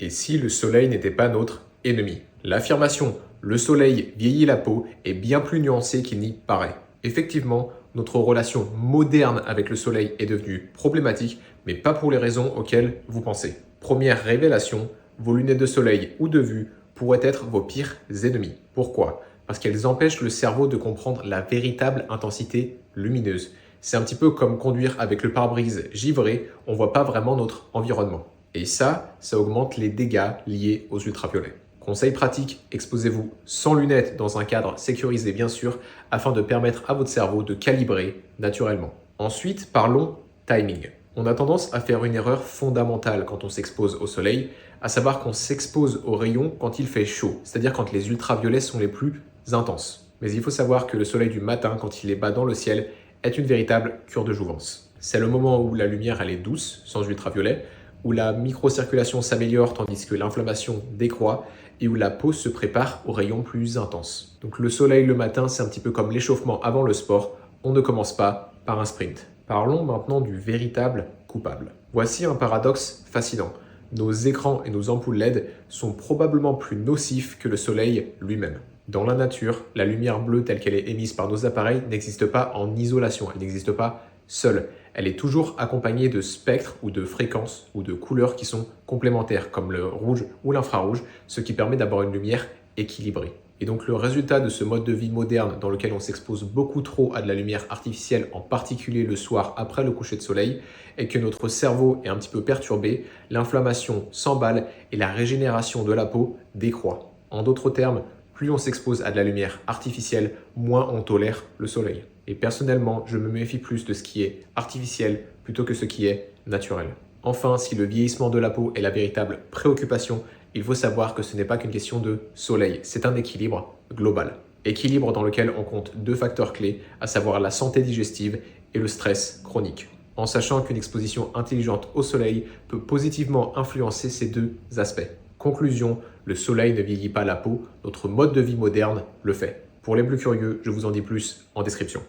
Et si le soleil n'était pas notre ennemi? L'affirmation « le soleil vieillit la peau » est bien plus nuancée qu'il n'y paraît. Effectivement, notre relation moderne avec le soleil est devenue problématique, mais pas pour les raisons auxquelles vous pensez. Première révélation, vos lunettes de soleil ou de vue pourraient être vos pires ennemis. Pourquoi? Parce qu'elles empêchent le cerveau de comprendre la véritable intensité lumineuse. C'est un petit peu comme conduire avec le pare-brise givré, on ne voit pas vraiment notre environnement. Et ça augmente les dégâts liés aux ultraviolets. Conseil pratique, exposez-vous sans lunettes dans un cadre sécurisé bien sûr, afin de permettre à votre cerveau de calibrer naturellement. Ensuite, parlons timing. On a tendance à faire une erreur fondamentale quand on s'expose au soleil, à savoir qu'on s'expose aux rayons quand il fait chaud, c'est-à-dire quand les ultraviolets sont les plus intenses. Mais il faut savoir que le soleil du matin, quand il est bas dans le ciel, est une véritable cure de jouvence. C'est le moment où la lumière elle est douce, sans ultraviolets, où la microcirculation s'améliore tandis que l'inflammation décroît et où la peau se prépare aux rayons plus intenses. Donc le soleil le matin, c'est un petit peu comme l'échauffement avant le sport, on ne commence pas par un sprint. Parlons maintenant du véritable coupable. Voici un paradoxe fascinant. Nos écrans et nos ampoules LED sont probablement plus nocifs que le soleil lui-même. Dans la nature, la lumière bleue telle qu'elle est émise par nos appareils n'existe pas en isolation, elle n'existe pas seule. Elle est toujours accompagnée de spectres ou de fréquences ou de couleurs qui sont complémentaires, comme le rouge ou l'infrarouge, ce qui permet d'avoir une lumière équilibrée. Et donc le résultat de ce mode de vie moderne dans lequel on s'expose beaucoup trop à de la lumière artificielle, en particulier le soir après le coucher de soleil, est que notre cerveau est un petit peu perturbé, l'inflammation s'emballe et la régénération de la peau décroît. En d'autres termes, plus on s'expose à de la lumière artificielle, moins on tolère le soleil. Et personnellement, je me méfie plus de ce qui est artificiel plutôt que ce qui est naturel. Enfin, si le vieillissement de la peau est la véritable préoccupation, il faut savoir que ce n'est pas qu'une question de soleil, c'est un équilibre global. Équilibre dans lequel on compte deux facteurs clés, à savoir la santé digestive et le stress chronique. En sachant qu'une exposition intelligente au soleil peut positivement influencer ces deux aspects. Conclusion, le soleil ne vieillit pas la peau, notre mode de vie moderne le fait. Pour les plus curieux, je vous en dis plus en description.